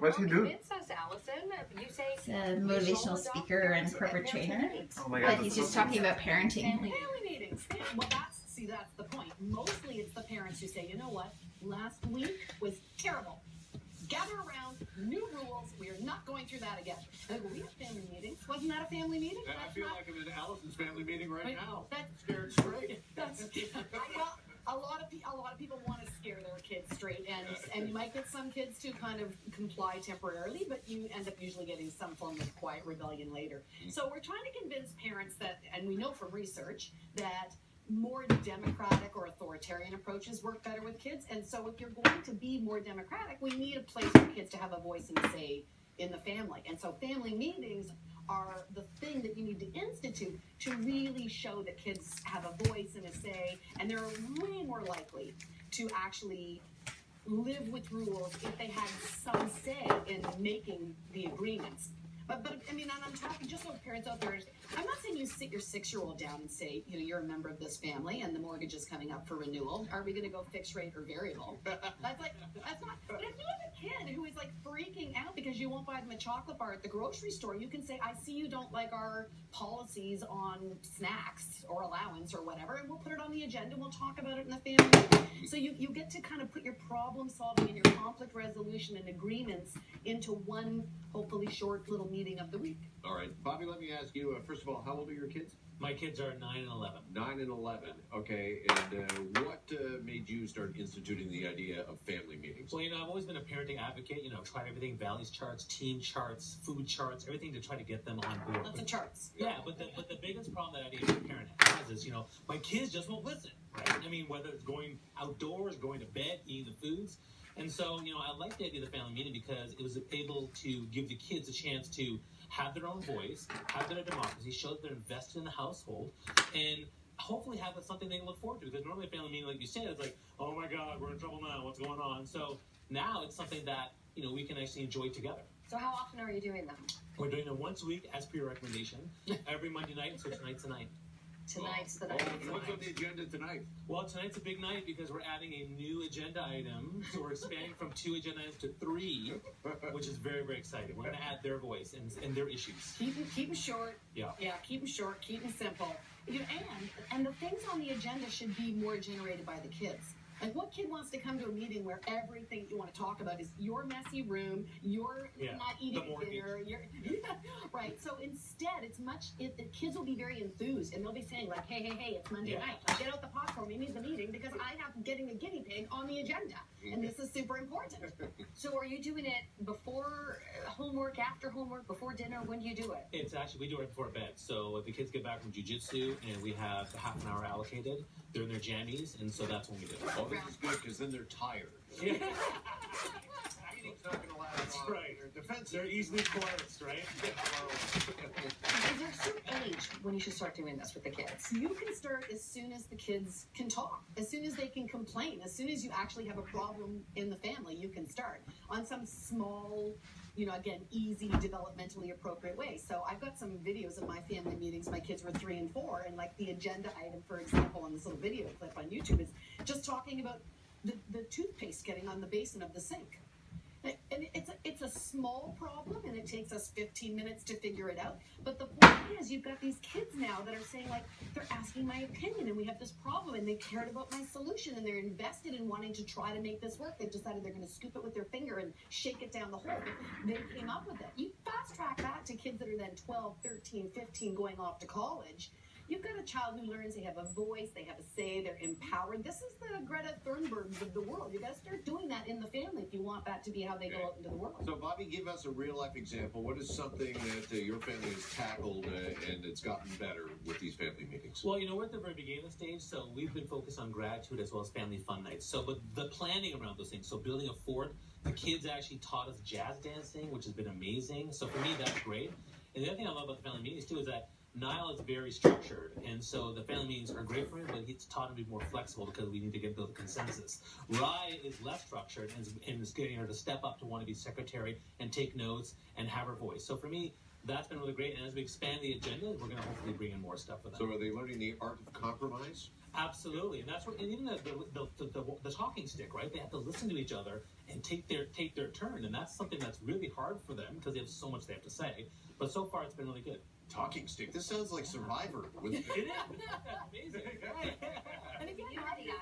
What's he do? Convince us, Allison. You say He's a motivational speaker and corporate trainer. Oh my But God. he's just talking about parenting. Family meetings. Well, that's the point. Mostly it's the parents who say, you know what, last week was terrible. Gather around, new rules. We are not going through that again. And I go, we have family meetings. Wasn't that a family meeting? I feel like I'm in Allison's family meeting right now. That's scared straight. well, a lot of people want to scare their kids straight, and you might get some kids to kind of comply temporarily, but you end up usually getting some form of quiet rebellion later. So we're trying to convince parents that, and we know from research that more democratic or authoritarian approaches work better with kids. And so if you're going to be more democratic, we need a place for kids to have a voice and say in the family. And so family meetings are the thing that you need to institute to really show that kids have a voice and a say, and they're way more likely to actually live with rules if they had some say in making the agreements. But I mean, and I'm talking just so parents out there, I'm not saying you sit your 6-year-old down and say, you know, you're a member of this family and the mortgage is coming up for renewal. Are we going to go fixed rate or variable? That's not. But if you have a kid who is like freaking out because you won't buy them a chocolate bar at the grocery store, you can say, I see you don't like our policies on snacks or allowance or whatever, and we'll put it on the agenda and we'll talk about it in the family. So you get to kind of put your problem solving and your conflict resolution and agreements into one, hopefully short little meeting of the week. All right, Bobby, let me ask you, first of all, how old are your kids? My kids are 9 and 11. 9 and 11. Okay, and what made you start instituting the idea of family meetings? Well, you know, I've always been a parenting advocate. You know, tried everything, values charts, team charts, food charts, everything to try to get them on board. Lots of charts. Yeah, but the biggest problem that any parent has is, you know, my kids just won't listen, right? I mean, whether it's going outdoors, going to bed, eating the foods. And so, you know, I like the idea of the family meeting because it was able to give the kids a chance to have their own voice, have their democracy, show that they're invested in the household, and hopefully have something they can look forward to. Because normally a family meeting, like you said, it's like, oh my God, we're in trouble now, what's going on? So now it's something that, you know, we can actually enjoy together. So how often are you doing them? We're doing them once a week as per your recommendation, every Monday night, so tonight's the night. Tonight's the night. What's on the agenda tonight? Well, tonight's a big night because we're adding a new agenda item. So we're expanding from 2 agenda items to 3, which is very, very exciting. We're going to add their voice and their issues. Keep them short. Yeah, keep them short, keep them simple. You know, and the things on the agenda should be more generated by the kids. Like, what kid wants to come to a meeting where everything you want to talk about is your messy room, you're not eating dinner, right? So instead, the kids will be very enthused, and they'll be saying like, hey, it's Monday night. Get out the popcorn. We need the meeting because I have getting a guinea pig on the agenda, and this is super important. So are you doing it before homework, after homework, before dinner? When do you do it? It's actually, we do it right before bed. So if the kids get back from jiu-jitsu and we have half an hour allocated, they're in their jammies, and so that's when we do it. Oh, this is good because then they're tired. Yeah. Eating's not going to last That's long. right. They're defensive. They're easily coerced, right? Is there a certain age when you should start doing this with the kids? You can start as soon as the kids can talk, as soon as they can complain, as soon as you actually have a problem in the family, you can start on some small, you know, again, easy, developmentally appropriate way. So I've got some videos of my family meetings. My kids were 3 and 4, and like the agenda item, for example, on this little video clip on YouTube is just talking about the toothpaste getting on the basin of the sink. And it's a small problem, and it takes us 15 minutes to figure it out. But the point is, you've got these kids now that are saying, like, they're asking my opinion, and we have this problem, and they cared about my solution, and they're invested in wanting to try to make this work. They've decided they're going to scoop it with their finger and shake it down the hole. They came up with it. You fast track that to kids that are then 12, 13, 15, going off to college. You've got a child who learns they have a voice, they have a say, they're empowered. This is the Greta Thunbergs of the world. You've got to start doing that in the family if you want that to be how they go out into the world. So, Bobby, give us a real-life example. What is something that your family has tackled and it's gotten better with these family meetings? Well, you know, we're at the very beginning stage, so we've been focused on gratitude as well as family fun nights. So, but the planning around those things, so building a fort, the kids actually taught us jazz dancing, which has been amazing. So for me, that's great. And the other thing I love about the family meetings, too, is that Niall is very structured, and so the family meetings are great for him, but he's taught him to be more flexible because we need to build a consensus. Rye is less structured and is getting her to step up to want to be secretary and take notes and have her voice. So for me, that's been really great. And as we expand the agenda, we're going to hopefully bring in more stuff for them. So are they learning the art of compromise? Absolutely, and that's what, and even the talking stick, right? They have to listen to each other and take their turn, and that's something that's really hard for them because they have so much they have to say. But so far, it's been really good. Talking stick. This sounds like Survivor. It is. Amazing. And again,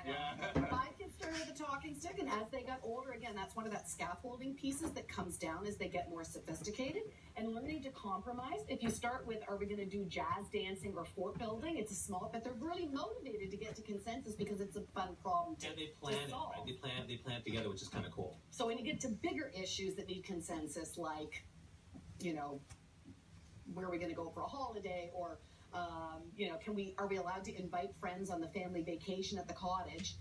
Yeah. my kids started with a talking stick, and as they got older, again, that's one of that scaffolding pieces that comes down as they get more sophisticated. And learning to compromise. If you start with, are we going to do jazz dancing or fort building? It's a small, but they're really motivated to get to consensus because it's a fun problem to, And they plan it, solve. right? They plan it together, which is kind of cool. So when you get to bigger issues that need consensus, like, you know, where are we going to go for a holiday, or you know, are we allowed to invite friends on the family vacation at the cottage?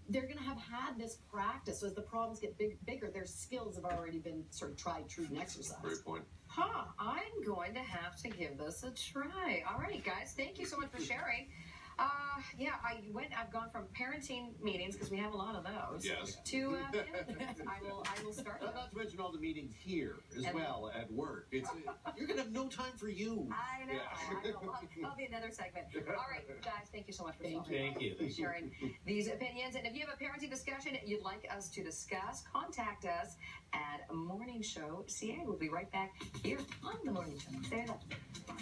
They're going to have had this practice. So as the problems get bigger, their skills have already been sort of tried, true, and exercised. Great point. I'm going to have to give this a try. All right, guys, thank you so much for sharing. Yeah, I've gone from parenting meetings, because we have a lot of those, Yes. to I will start them. Not to mention all the meetings here as And- well at work. It's you're gonna have no time for you. I know. Yeah. I know. That'll be another segment. All right, guys, thank you so much for Thank you. sharing these opinions. And if you have a parenting discussion you'd like us to discuss, contact us at Morning Show CA. We'll be right back here on the Morning Show. Stay there.